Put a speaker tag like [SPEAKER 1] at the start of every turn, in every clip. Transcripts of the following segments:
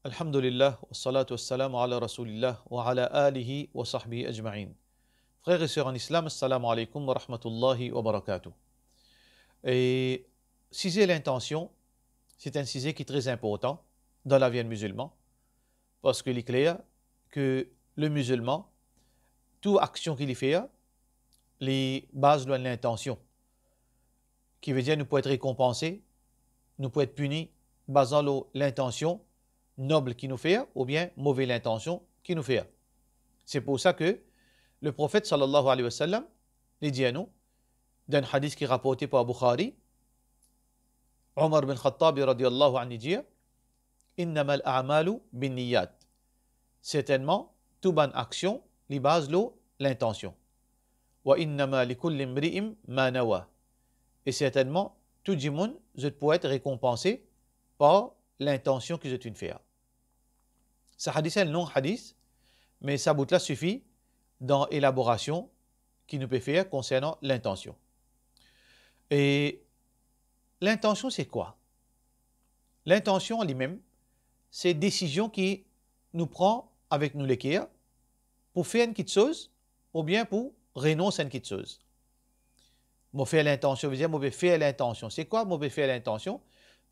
[SPEAKER 1] Alhamdulillah, wa salatu wa salam ala rasulillah wa ala alihi wa sahbihi ajma'in. Frères et sœurs en islam, assalamu alaikum wa rahmatullahi wa barakatuh. Et ciser l'intention, c'est un sujet qui est très important dans la vie musulman, parce qu'il est clair que le musulman, toute action qu'il fait, les bases de l'intention, qui veut dire nous pouvons être récompensés, nous pouvons être punis, basant l'intention noble qui nous fait ou bien mauvaise l'intention qui nous fait. C'est pour ça que le prophète sallallahu alayhi wa sallam dit à nous, d'un hadith qui est rapporté par Bukhari, Omar bin Khattab radiyallahu anhu dit, Innamal a'malu bin niyat. Certainement, toute bonne action, les base l'intention. Wa innama li kulli imri'im ma nawa. Et certainement, tout le monde peut être récompensé par l'intention que tu fais. Ce hadith est un long hadith, mais ça bout là suffit dans l'élaboration qui nous peut faire concernant l'intention. Et l'intention, c'est quoi? L'intention en lui-même, c'est une décision qui nous prend avec nous l'équerre pour faire une petite chose ou bien pour renoncer à une petite chose. Moi, faire l'intention, veut dire, moi, faire l'intention. C'est quoi, moi, faire l'intention?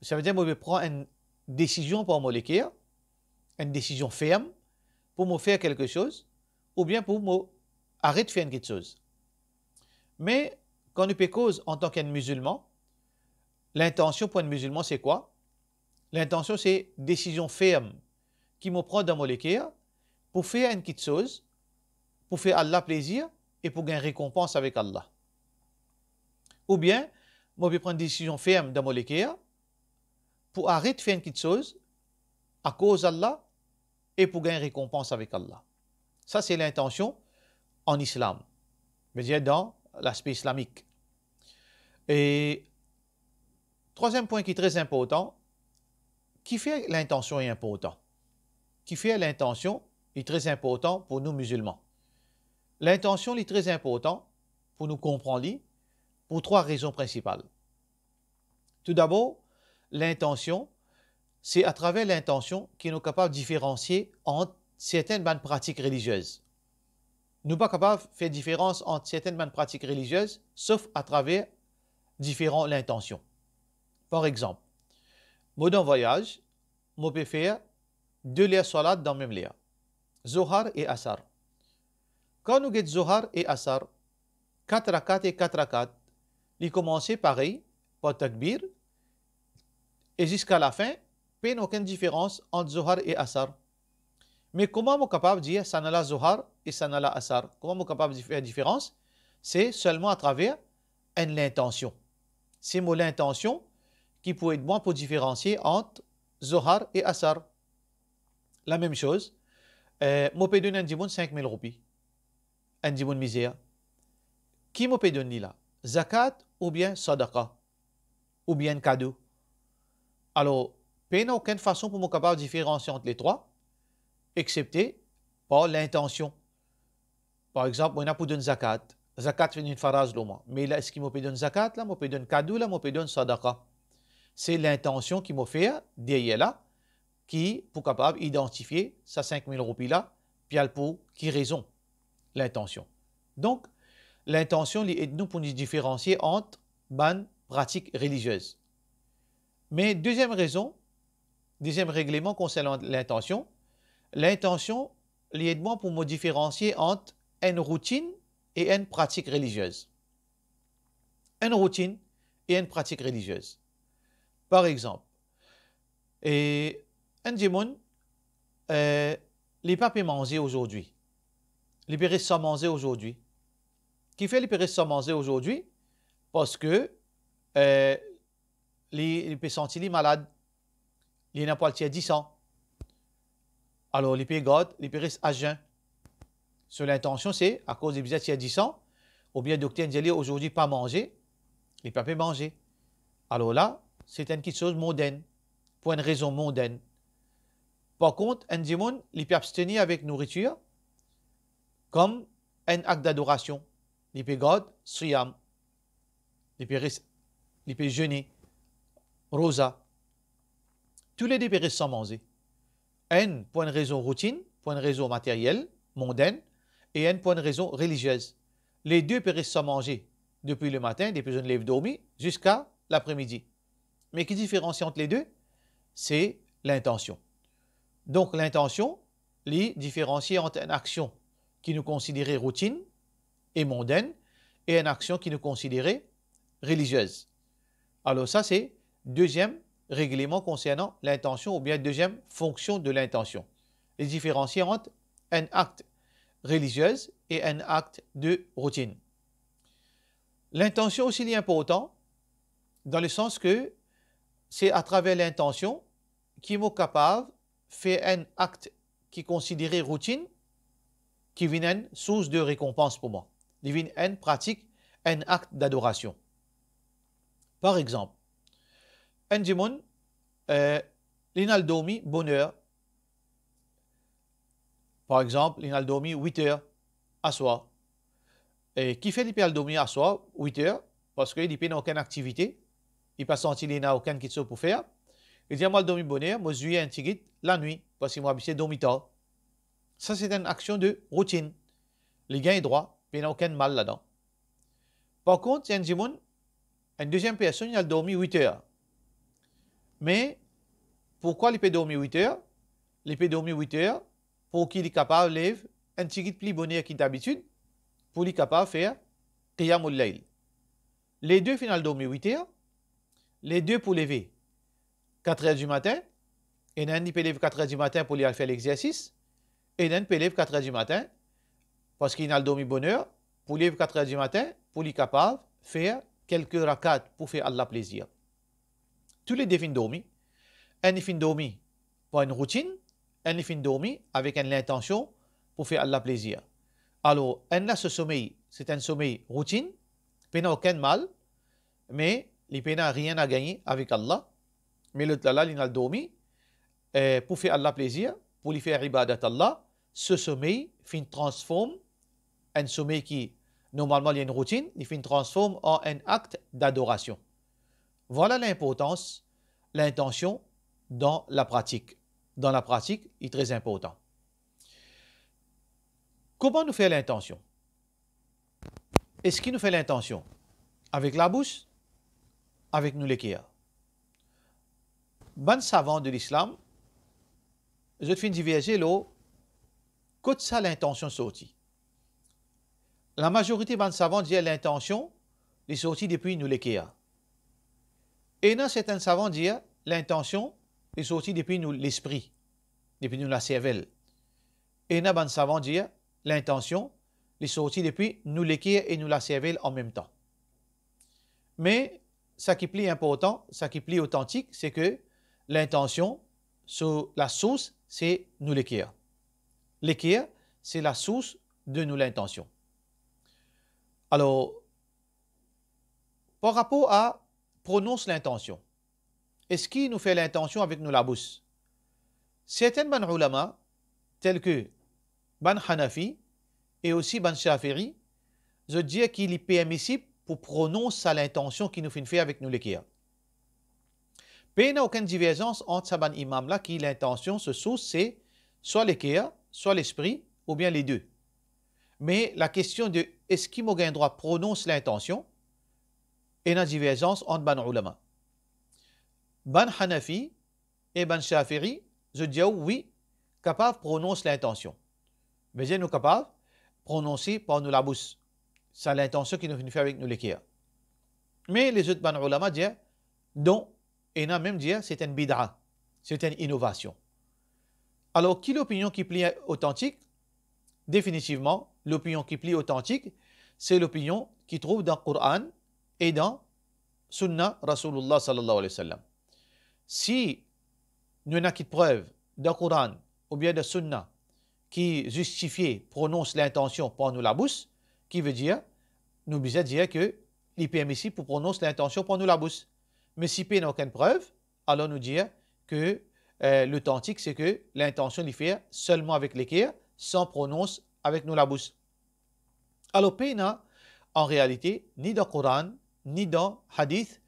[SPEAKER 1] Ça veut dire, moi, prendre une décision pour moi l'équerre, une décision ferme pour me faire quelque chose ou bien pour me arrêter de faire quelque chose. Mais quand nous cause en tant qu'un musulman, l'intention pour un musulman, c'est quoi? L'intention, c'est une décision ferme qui me prend dans mon équerre pour faire une petite chose, pour faire Allah plaisir et pour gagner récompense avec Allah. Ou bien, moi, je prends une décision ferme dans mon équerre pour arrêter de faire une petite chose à cause d'Allah et pour gagner récompense avec Allah. Ça, c'est l'intention en islam, c'est-à-dire dans l'aspect islamique. Et troisième point qui est très important, qui fait l'intention est important. Qui fait l'intention est très important pour nous musulmans. L'intention est très important pour nous comprendre pour trois raisons principales. Tout d'abord, l'intention, c'est à travers l'intention que nous sommes capables de différencier entre certaines bonnes pratiques religieuses. Nous ne sommes pas capables de faire différence entre certaines bonnes pratiques religieuses, sauf à travers différentes intentions. Par exemple, moi dans voyage, je peux faire deux liens salat dans le même lien, Zohar et Asar. Quand nous avons Zohar et Asar, 4 rakat et 4 rakat, ils commencent pareil, par takbir, et jusqu'à la fin, il n'y a aucune différence entre Zohar et Asar. Mais comment on est capable de dire Sanala Zohar et Sanala Asar? Comment on est capable de faire la différence? C'est seulement à travers l'intention. C'est l'intention qui peut être bon pour différencier entre Zohar et Asar. La même chose, je peux donner un dimoun 5 000 roupies, un dimoun misère. Qui me peut donner là? Zakat ou bien sadaqa ou bien cadeau? Alors, il n'y a aucune façon pour moi capable de différencier entre les trois, excepté par l'intention. Par exemple, on a pour donner zakat. Zakat fait une phrase de moi. Mais là, est-ce qu'il me peut donner zakat là, me peut donner cadeau là, me peut donner sadaqa? C'est l'intention qui m'a fait derrière là, qui pour capable d'identifier ces 5 000 roupies là, puis pour qui raison l'intention. Donc, l'intention aide nous pour nous différencier entre bonnes pratiques religieuses. Mais deuxième raison, deuxième règlement concernant l'intention aide moi pour me différencier entre une routine et une pratique religieuse. Une routine et une pratique religieuse. Par exemple, un démon, les papes manger aujourd'hui. Les pères sans manger aujourd'hui. Qui fait les pères sans manger aujourd'hui? Parce que les pères sont malades. Les n'a pas le tiers 10 ans. Alors, les pères gardent, les pères à jeun. Sur l'intention, c'est à cause des biais tiers 10 ans, ou bien le docteur dit aujourd'hui pas manger, les papes manger. Alors là, c'est une petite chose mondaine, pour une raison mondaine. Par contre, un démon, il peut abstenir avec nourriture comme un acte d'adoration. Il peut garder siyam, il peut jeûner, rosa. Tous les deux peuvent sans manger. N pour une raison routine, pour une raison matérielle, mondaine, et N pour une raison religieuse. Les deux peuvent se manger depuis le matin, depuis que je lève dormir, jusqu'à l'après-midi. Mais qui différencie entre les deux? C'est l'intention. Donc l'intention, les différencie entre une action qui nous considérait routine et mondaine et une action qui nous considérait religieuse. Alors ça, c'est deuxième règlement concernant l'intention ou bien deuxième fonction de l'intention. Les différencier entre un acte religieux et un acte de routine. L'intention aussi est important dans le sens que c'est à travers l'intention qu'il est capable de faire un acte qui est considéré routine qui vient une source de récompense pour moi. Il vient une pratique, un acte d'adoration. Par exemple, un dimon, l'inal dormi bonheur. Par exemple, l'inal dormi 8 heures à soir. Et qui fait l'hyper dormir à soir 8 heures parce qu'il n'a aucune activité, il n'a pas senti qu'il n'a aucune chose pour faire. Il dit moi dormir bonheur, moi je un petit la nuit parce qu'il m'a habitué dormir tard. Ça c'est une action de routine. Les gains est droit, il n'y a aucun mal là-dedans. Par contre, il y a un dimon, une deuxième personne, il a dormi 8 heures. Mais pourquoi il peut dormir 8 heures? Il peut dormir 8 heures pour qu'il est capable de lever un petit peu plus bonheur qu'il d'habitude, pour qu'il est capable de faire Qiyamul Layl. Les deux finales dormir 8 heures, les deux pour lever 4 heures du matin, et l'un peut lever 4 heures du matin pour aller faire l'exercice, et l'un peut lever 4 heures du matin parce qu'il a dormi bonheur, pour lever 4 heures du matin, pour être capable de faire quelques rakats pour faire Allah plaisir. Tous les deux finissent dormir. Un finit dormir pour une routine, un finit dormir avec l'intention pour faire Allah plaisir. Alors, ce sommeil, c'est un sommeil routine, il n'a aucun mal, mais il n'a rien à gagner avec Allah. Mais l'autre là, il a dormi pour faire Allah plaisir, pour lui faire ibadat Allah. Ce sommeil fin transforme un sommeil qui, normalement, il y a une routine, il fin transforme en un acte d'adoration. Voilà l'importance, l'intention dans la pratique. Dans la pratique, il est très important. Comment nous fait l'intention? Est-ce qu'il nous fait l'intention? Avec la bouche? Avec nous l'équerre? Ban savant de l'islam, je te fais diverger là, qu'est-ce ça l'intention sortie? La majorité ban savant dit l'intention est sortie depuis nous l'équerre. Et dans certains savants dire l'intention est sortie depuis nous l'esprit, depuis nous la cervelle. Et dans ban savant dire l'intention est sortie depuis nous l'équerre et nous la cervelle en même temps. Mais ce qui est plus important, ce qui est plus authentique, c'est que l'intention, la source, c'est nous l'équerre. L'équerre, c'est la source de nous l'intention. Alors, par rapport à prononce l'intention, est-ce qu'il nous fait l'intention avec nous la bouche? Certains ban ulama, tels que ban Hanafi et aussi ban Shafiri, je dis qu'il est permissible pour prononcer l'intention qui nous fait avec nous l'équerre. Mais il n'y a aucune divergence entre ce ban imam là qui l'intention, ce source, c'est soit l'équerre, soit l'esprit, ou bien les deux. Mais la question de est-ce qu'il m'a un droit de prononcer l'intention, il y a une divergence entre ban ulama. Ban Hanafi et ban Shafiri, je dis oui, capable de prononcer l'intention. Mais ils sont capables de prononcer par nous la bouche. C'est l'intention qui nous fait avec nous l'équerre. Mais les autres ban ulama disent non, et il y a même dit c'est une bid'a, c'est une innovation. Alors, qui est l'opinion qui est authentique? Définitivement, l'opinion qui est authentique, c'est l'opinion qui trouve dans le Coran et dans Sunna Rasulullah sallallahu alayhi wa sallam. Si nous n'avons pas de preuve dans le Coran ou bien de Sunna qui justifie, prononce l'intention par nous la bouche, qui veut dire, nous devons dire que il est permissible pour prononcer l'intention par nous la bouche. Mais si il n'y a aucune preuve, alors nous dire que l'authentique, c'est que l'intention l'y fait seulement avec l'équerre, sans prononcer avec nous la bouche. Alors, Péna, en réalité, ni dans le Coran, ni dans le Hadith,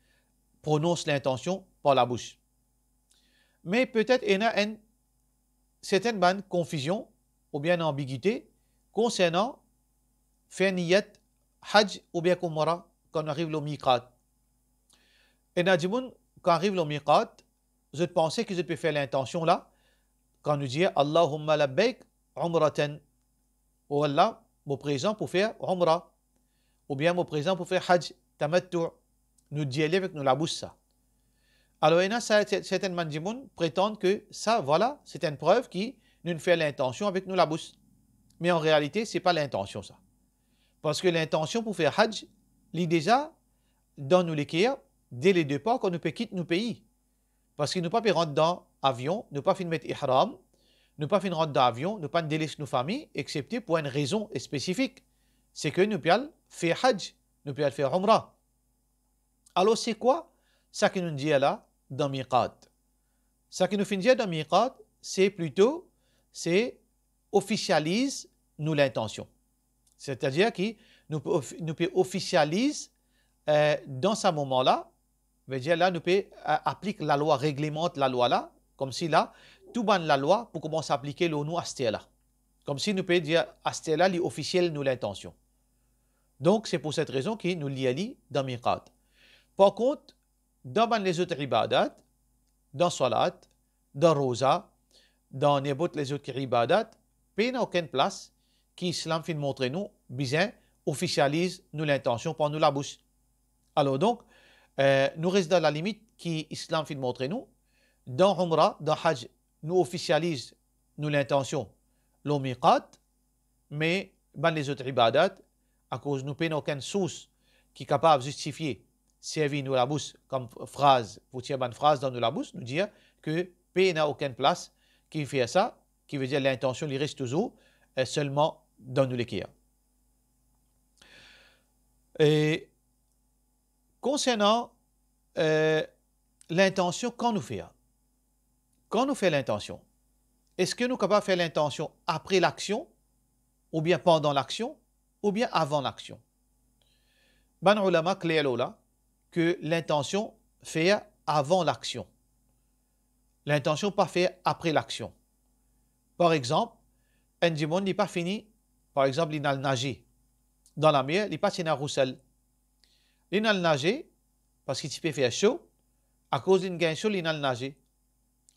[SPEAKER 1] prononce l'intention par la bouche. Mais peut-être il y a une certaines bonnes confusions ou bien ambiguïtés concernant faire niyat hajj ou bien umrah quand on arrive au miqat. Et Najimoun, quand on arrive au miqat, je pensais que je peux faire l'intention là, quand nous dit Allahumma labbaik umratan, ou Allah, mon présent pour faire umrah, ou bien mon présent pour faire hajj, tamattu, nous dit avec nous la bouche ça. Alors, il y a certaines mandjimoun prétendent que ça, voilà, c'est une preuve qui nous fait l'intention avec nous la bouche. Mais en réalité, ce n'est pas l'intention ça. Parce que l'intention pour faire hajj, lit déjà dans nous l'équerre, dès les départs, quand nous peut quitter nos pays. Parce que nous ne pouvons pas rentrer dans l'avion, nous ne pouvons pas mettre ihram, nous ne pouvons pas rentrer dans l'avion, nous ne pouvons pas délaisser nos familles, excepté pour une raison spécifique. C'est que nous pouvons faire hajj, nous pouvons faire umrah. Alors c'est quoi ça que nous dit là dans miqat? Ça que nous fait dire dans miqat, c'est plutôt, c'est officialise nous l'intention. C'est-à-dire que nous pouvons officialiser dans ce moment-là, veut dire là, nous pouvons appliquer la loi, réglemente la loi là, comme si là, tout ban la loi pour commencer à appliquer le nous à ce là. Comme si nous pouvons dire à ce là, l'officiel nous l'intention. Donc, c'est pour cette raison que nous l'y dans miqat. Par contre, dans les autres ibadat, dans salat, dans rosa, dans n'importe les autres ibadat, il n'y a aucune place qui l'islam fait montrer nous, bien, officialise nous l'intention pour nous la bouche. Alors donc, nous restons dans la limite qui l'islam fait montrer nous. Dans Umrah, dans Hajj, nous officialise nous l'intention, le miqat, mais dans les autres ibadat, à cause nous n'avons aucune source qui est capable de justifier servir nous la bouche comme phrase, pour tirer une phrase dans nous la bouche, nous dire que pays n'a aucune place qui fait ça, qui veut dire l'intention il reste toujours seulement dans nous l'équerre. Et concernant l'intention, quand nous faisons, quand nous faisons l'intention, est-ce que nous sommes capables de faire l'intention après l'action, ou bien pendant l'action, ou bien avant l'action? Ban ulama clair là que l'intention fait avant l'action. L'intention pas fait après l'action. Par exemple, un dimon n'est pas fini, par exemple, il a nagé dans la mer, il n'est pas fini à roussel. Il a nagé parce qu'il peut faire chaud, à cause d'une gain chaud, il a nagé.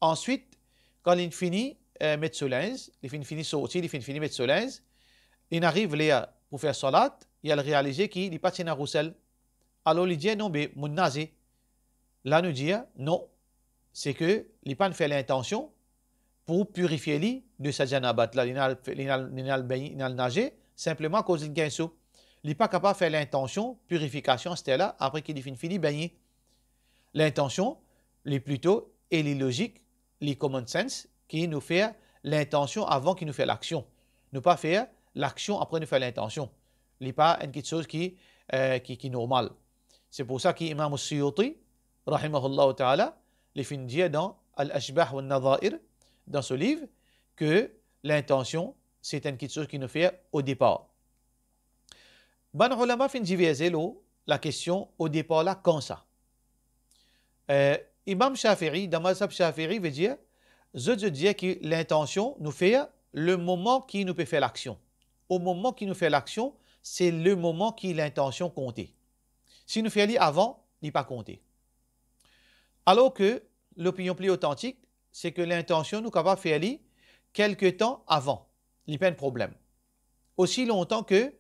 [SPEAKER 1] Ensuite, quand il finit mettre sur linge, il finit sortir, il finit mettre sur linge, il arrive là pour faire salat, il a réalisé qu'il n'est pas fini à roussel. Alors il dit non, mais mon nagé. Là, nous dit non, c'est que il pas fait l'intention pour purifier lui de sa janabat. Là, il a nagé simplement à cause d'une gain chaud. Il n'est pas capable de faire l'intention, purification, c'était là, après qu'il fini baigner. L'intention, les plutôt, et les logiques, les common sense, qui nous fait l'intention avant qu'il nous fait l'action. Ne pas faire l'action après nous faire l'intention. Il n'est pas une quelque chose qui est normal. C'est pour ça qu'Imam Suyuti, rahimahullah ta'ala, les fin dire dans Al-Ashbah wa Nadha'ir, dans ce livre, que l'intention, c'est une quelque chose qui nous fait au départ. Ban ulama fin diviser la question au départ là, quand ça? Imam Shafi'i, dans Mazhab Shafi'i, veut dire, je dis que l'intention nous fait le moment qui nous peut faire l'action. Au moment qui nous fait l'action, c'est le moment qui l'intention comptait. Si nous faisons avant, il n'est pas compté. Alors que l'opinion plus authentique, c'est que l'intention nous capable de faire quelque temps avant. Il n'y a pas de problème. Aussi longtemps que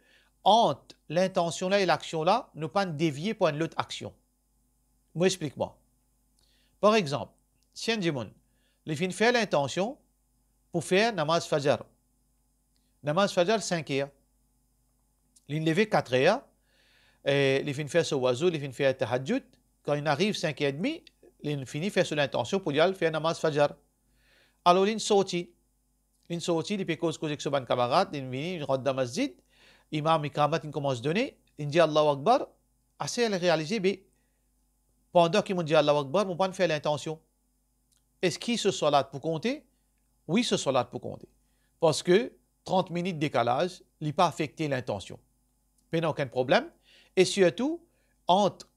[SPEAKER 1] entre l'intention là et l'action là, nous ne pas dévier pour une autre action. Moi, explique-moi. Par exemple, si un dimon, il fait l'intention pour faire namaz fajr. Namaz fajr 5 heures. Il levé 4 heures. Il finit faire ce oiseau, il finit faire tahajjud. Quand il arrive 5h30, il finit faire sur l'intention pour aller faire namaz fajr. Alors il sortit. Il sortit, il peut causer avec son camarade, il vient, il rentre dans le masjid. Imam Ikamat, il commence à donner. Il dit Allahu Akbar. Assez à réaliser, mais pendant qu'il me dit Allahu Akbar, on ne peut pas faire l'intention. Est-ce qu'il se salat pour compter? Oui, ce salat pour compter. Parce que 30 minutes de décalage, il n'a pas affecté l'intention. Il n'y a aucun problème. Et surtout, entre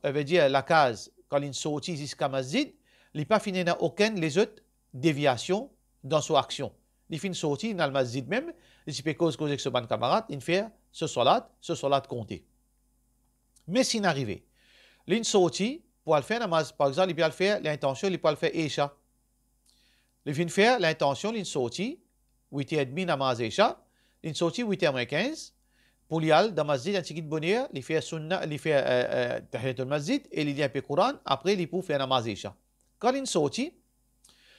[SPEAKER 1] la case, quand il sortit jusqu'à masjid, il n'a pas fini aucune les autres déviations dans son action. Il fait une sortie dans le masjid même, il peut cause avec ce bon camarade, il fait ce salat compté. Mais s'il n'arrive, il sortie pour le faire namaz, par exemple, il peut le faire l'intention, il peut le faire Isha. Il vient faire l'intention, il sortie 8h30 namaz Isha, il sortie 8h15 pour y aller dans le masjid, il bonheur, il fait sunnah, il fait tahiyatul masjid et il lit un peu le Coran, après il peut faire namaz Isha. Quand il sortit,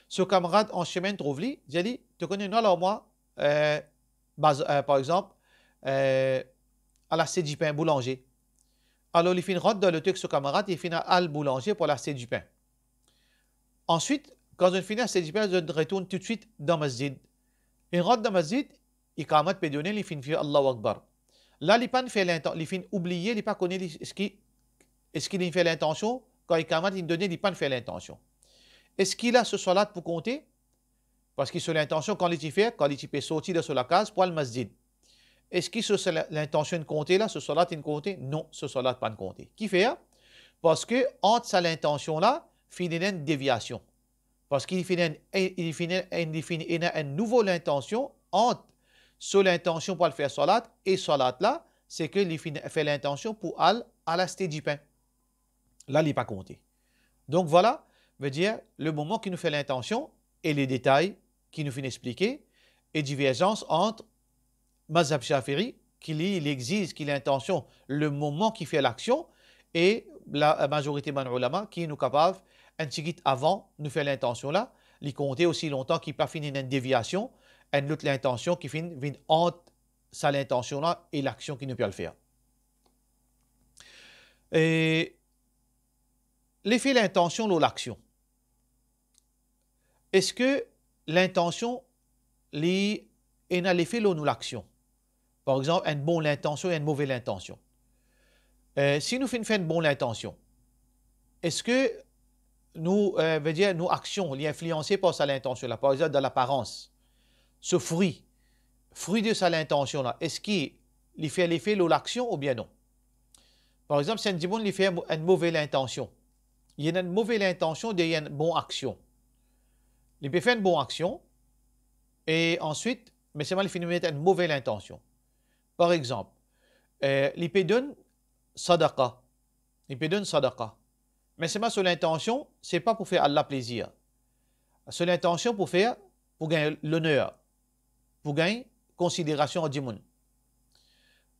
[SPEAKER 1] ce camarade en chemin trouve-lui, il dit, tu connais nous alors moi, par exemple, à l'acheter du pain boulanger. Alors il fait une route dans le truc, ce camarade, il finit à le boulanger pour l'acheter du pain. Ensuite, quand on finit l'acheter du pain, on retourne tout de suite dans le masjid. Une route dans le masjid, il camat pédonner, il finit faire Allahu Akbar. Là, il pas fait l'intention, il finit oublier, il pas connaît est-ce qu'il fait l'intention, quand il camat, il donne, il pas fait l'intention. Est-ce qu'il a ce salat pour compter? Parce qu'il a l'intention, quand il fait, quand il peut sortir de la case pour le masjid. Est-ce qu'il a l'intention de compter là, ce salat il compter? Non, ce salat pas de compter. Qui fait? Parce que entre sa l'intention là, il y a une déviation. Parce qu'il finit une nouvelle intention entre l'intention pour le faire salat et salat là, c'est qu'il fait l'intention pour aller à la du pain. Là, il n'est pas compté. Donc voilà, veut dire le moment qui nous fait l'intention et les détails qui nous fait expliquer et divergence entre Mazhab Shafi'i, il exige qu'il ait l'intention le moment qui fait l'action et la majorité des ulama qui nous capable un petit avant nous fait l'intention là, il compter aussi longtemps qu'il pas fini une déviation, une autre l'intention qui finit entre sa l'intention là et l'action qui ne peut le faire. Et l'effet l'intention ou l'action. Est-ce que l'intention a l'effet ou l'action? Par exemple, une bonne intention et une mauvaise intention. Si nous faisons une bonne intention, est-ce que nous, nos actions sont influencées par cette intention-là? Par exemple, dans l'apparence, ce fruit de cette intention-là, est-ce qu'il fait l'effet de l'action ou bien non? Par exemple, si un dit il fait une mauvaise intention, il y a une mauvaise intention et il y a une bonne action. Il peut faire une bonne action et ensuite, mais c'est mal, il fait une mauvaise intention. Par exemple, il peut donner sadaqa. Il peut donner sadaqa. Mais c'est pas sur l'intention, c'est pas pour faire Allah plaisir. C'est l'intention pour gagner l'honneur, pour gagner considération du monde.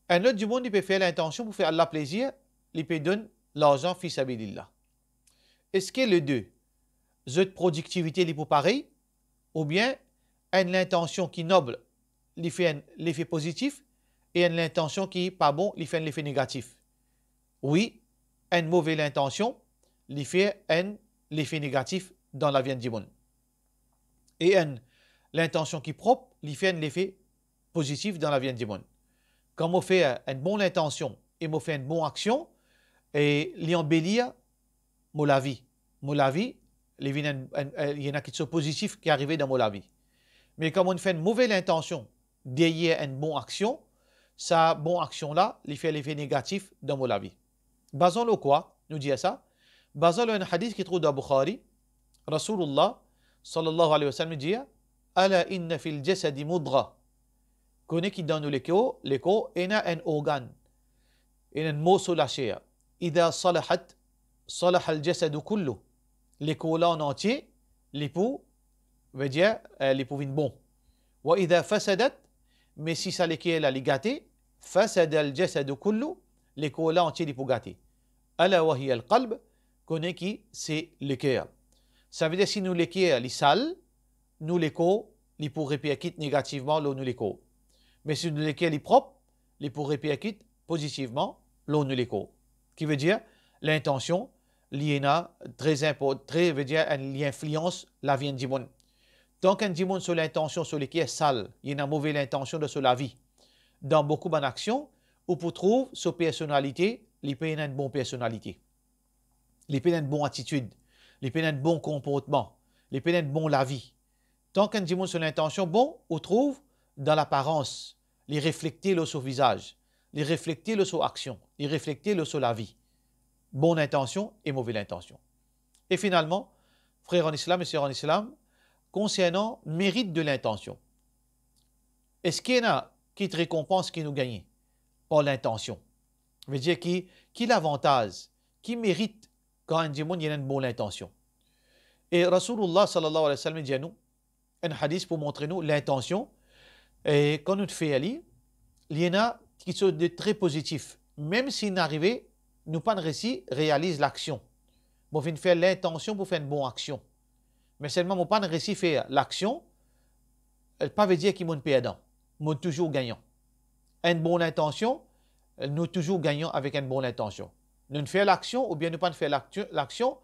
[SPEAKER 1] Un autre du monde, il peut faire l'intention pour faire Allah plaisir, il peut donner l'argent fi sabilillah. Est-ce que les deux, cette productivité, il est pareil, ou bien une intention qui est noble, il fait l'effet positif, et une intention qui n'est pas bon, il fait l'effet négatif. Oui, une mauvaise intention, il fait l'effet négatif dans la vie du monde. Et l'intention qui est propre, il fait l'effet positif dans la vie du monde. Quand on fait une bonne intention et on fait une bonne action, et il embellit la vie. Il y en a qui sont positifs qui arrivent dans la vie. Mais quand on fait une mauvaise intention derrière une bonne action, sa bonne action-là, il fait l'effet négatif dans la vie. Basons-le quoi? Nous dit ça. Basons-le un hadith qui trouve dans Bukhari. Rasulullah sallallahu alayhi wa sallam dit Ala inna fil jasadi mudra. Connais qui donne l'écho, il y a un organe, il y a un mot sur la chair. Ida salahat, salah al jasadu kullu. L'écho là en entier, l'époux veut dire l'époux vient bon. Wa ida fasadat, mais si ça l'équipe est gâté, fasada al jasadu kullu, l'écho là entier l'époux gâté. Ala wa hiya al qalb, connais qui c'est le cœur. Ça veut dire si nous l'équipe est sale, nous l'écho, il pour répercuter négativement nous l'écho. Mais si nous l'équipe est propre, il pour répercuter positivement nous l'écho. Qui veut dire l'intention, l'INA, très important, veut dire elle influence la vie du monde. Donc, un monde sur l'intention sur l'équipe est sale, il y a une mauvaise intention de sur la vie. Dans beaucoup d'actions, où pour trouver sa personnalité, il peut y avoir une bonne personnalité. Il peut y avoir une bonne attitude. Il peut y avoir un bon comportement. Il peut y avoir une bonne la vie. Tant qu'un monde sur l'intention, bon, on trouve dans l'apparence, les refléter sur le visage, les refléter sur l'action, les refléter sur la vie. Bonne intention et mauvaise intention. Et finalement, frères en islam et sœurs en islam, concernant le mérite de l'intention. Est-ce qu'il y en a qui te récompense qui nous gagne par l'intention? Veut dire qui l'avantage, qui mérite quand un démon il a une bonne intention. Et Rasulullah sallallahu alayhi wa sallam dit à nous, un hadith pour montrer nous l'intention, et quand nous faisons aller, il y en a qui sont de très positifs. Même s'il n'arrivait, nous pas réussi réalise l'action. Bon, on faire l'intention pour faire une bonne action. Mais seulement, on pas réussi faire l'action, elle pas veut dire qu'il est perdant. Nous toujours gagnant. Une bonne intention, nous toujours gagnons avec une bonne intention. Nous faisons l'action ou bien nous pas faire l'action,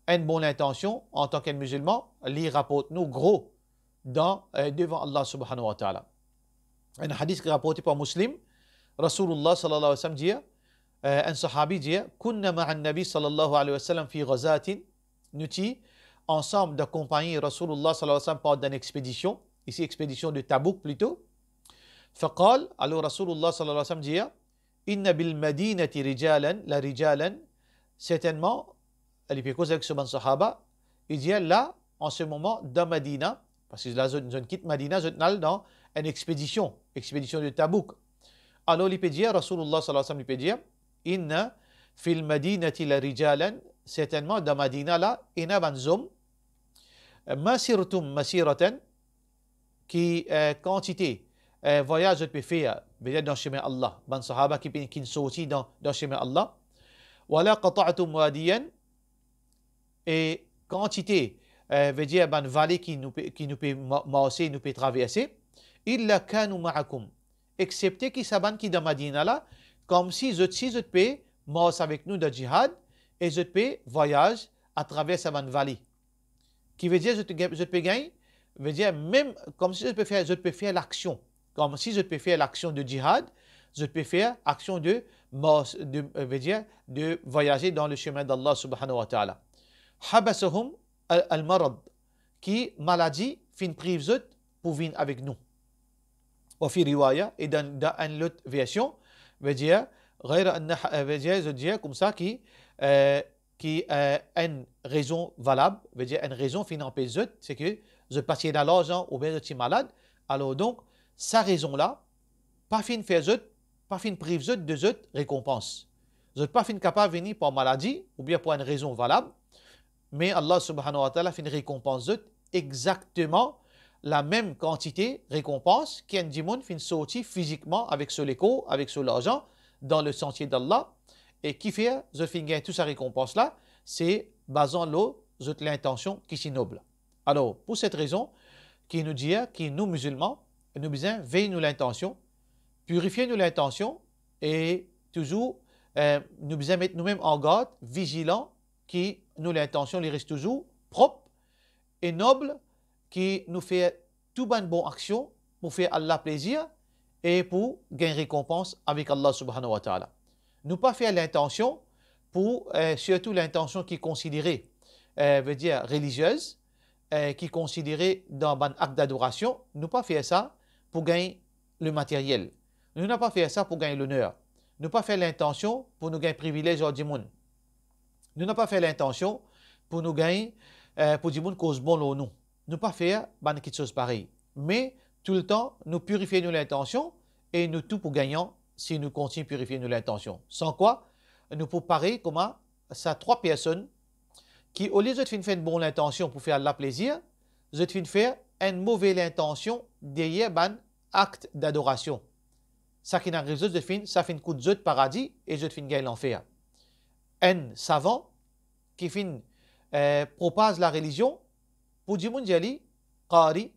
[SPEAKER 1] une bonne intention en tant que musulman, lui rapporte nous gros devant Allah subhanahu wa ta'ala. Un hadith rapporté par Muslim, Rasulullah sallallahu alayhi wa sallam dit, un sahabi dit, Kunna ma'an nabi sallallahu alayhi wa sallam fi ghazatin, nous ti ensemble d'accompagner Rasulullah sallallahu alayhi wa sallam pendant une expédition, ici expédition de Tabouk plutôt. Faqal, alors Rasulullah sallallahu alayhi wa sallam dit, Inna bil madinati rijalan, la rijalan, certainement, elle est cause avec ce bon sahaba, il dit là, en ce moment, dans Madina, parce que la zone quitte Madina, zone dans une expédition de Tabouk. Alors, il peut dire, Rasulullah sallallahu alayhi wa sallam, il peut dire, Inna fil madinati la rijalan, certainement, dans Madina, là, inna banzum, masirtum masiratan, qui quantité, voyage peut faire, dans le chemin Allah, ban sahaba qui sorti dans le chemin Allah, wala qata'tum wadiyan, et quantité, veut dire ban vallée qui nous peut marcher, nous peut traverser, illa kanu ma'akum, excepté qui saban qui dans Madina là, comme si je peux marcher avec nous de djihad, et je peux voyage à travers sa vallée. Qui veut dire je peux gagner, veut dire même comme si je peux faire l'action. Comme si je peux faire l'action de djihad, je peux faire l'action de voyager dans le chemin d'Allah subhanahu wa ta'ala. Habasahum al-marad, qui maladie fin prive pour venir avec nous. Wa fi riwaya, et dans une autre version, veut dire comme ça qui une raison valable, veut dire une raison fin empêche, c'est que je passe dans l'argent ou bien je suis malade. Alors donc, sa raison-là, pas fin faire pas fin prive de récompense. Je pas fin capable de venir par maladie ou bien pour une raison valable, mais Allah subhanahu wa ta'ala fin récompense exactement la même quantité récompense qu'un démon fin sorti physiquement avec ce l'écho, avec ce l'argent dans le sentier d'Allah, et qui fait je fin gagner toute sa récompense là, c'est basant l'intention qui est noble. Alors pour cette raison, qui nous dit qui nous musulmans, nous besoin veiller nous l'intention, purifier nous l'intention et toujours nous besoin mettre nous-mêmes en garde, vigilants, qui nous l'intention les reste toujours propre et noble, qui nous fait tout bonne action pour faire Allah plaisir et pour gagner récompense avec Allah subhanahu wa ta'ala. Nous pas faire l'intention pour surtout l'intention qui est considérée veut dire religieuse, qui est considérée dans un acte d'adoration, nous pas faire ça pour gagner le matériel. Nous n'avons pas fait ça pour gagner l'honneur. Nous n'avons pas fait l'intention pour nous gagner privilège au monde. Nous n'avons pas fait l'intention pour nous gagner, pour dire cause bon ou nous. Nous n'avons pas fait quelque chose pareil. Mais tout le temps, nous purifions nous l'intention et nous tout pour gagnant si nous continuons à purifier nous l'intention. Sans quoi, nous pouvons parer comme ça 3 personnes qui, au lieu de faire une bonne intention pour faire Allah plaisir, je te faire une mauvaise intention derrière un acte d'adoration. Ça qui n'a rien de fin, ça fait une coup de paradis et je te fais gagner l'enfer. Un savant qui fin propage la religion pour dire mon jali qari,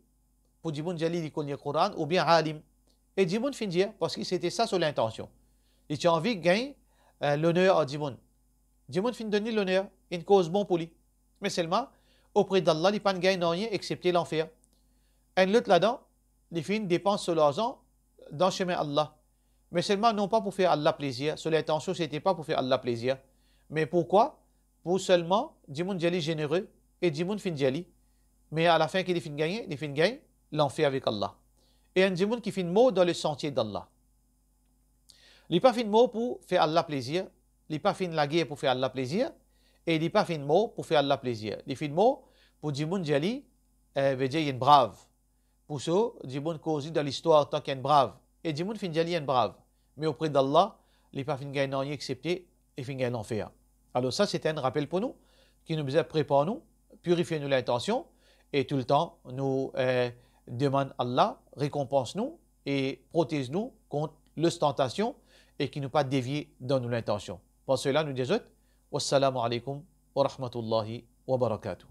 [SPEAKER 1] pour dire mon jali li connaît le Coran ou bien alim. Et dire mon fin dire parce que c'était ça sur l'intention. Et tu as envie de gagner l'honneur à Dimon. Dimon fin donner l'honneur, une cause bon pour lui. Mais seulement auprès d'Allah, il ne gagne rien excepté l'enfer. Un l'autre là-dedans, les fins dépensent sur l'argent dans le chemin Allah. Mais seulement non pas pour faire Allah plaisir. Sur l'intention, ce n'était pas pour faire Allah plaisir. Mais pourquoi? Pour seulement, Dimoun Djali généreux et Dimoun fin Djali. Mais à la fin, qu'il fin gagner, il fin gagne l'enfer avec Allah. Et un Dimoun qui fin mot dans le sentier d'Allah. Il n'est pas fin mot pour faire Allah plaisir. Il n'est pas fin la guerre pour faire Allah plaisir. Et il n'est pas fin mot pour faire Allah plaisir. Il fin mot pour Dimoun Djali veut dire une brave. Pour ça, du monde cause dans l'histoire tant qu'il y a une brave. Et du monde fin jali une brave. Mais auprès d'Allah, les pas fin gagner rien accepté et fin gagner enfer. Alors ça, c'est un rappel pour nous, qui nous a préparé nous, purifier nous l'intention, et tout le temps, nous demande Allah, récompense nous et protège nous contre l'ostentation et qui nous pas dévier dans nos intentions. Pour cela, nous disons, wassalamu alaikum wa rahmatullahi wa barakatuh.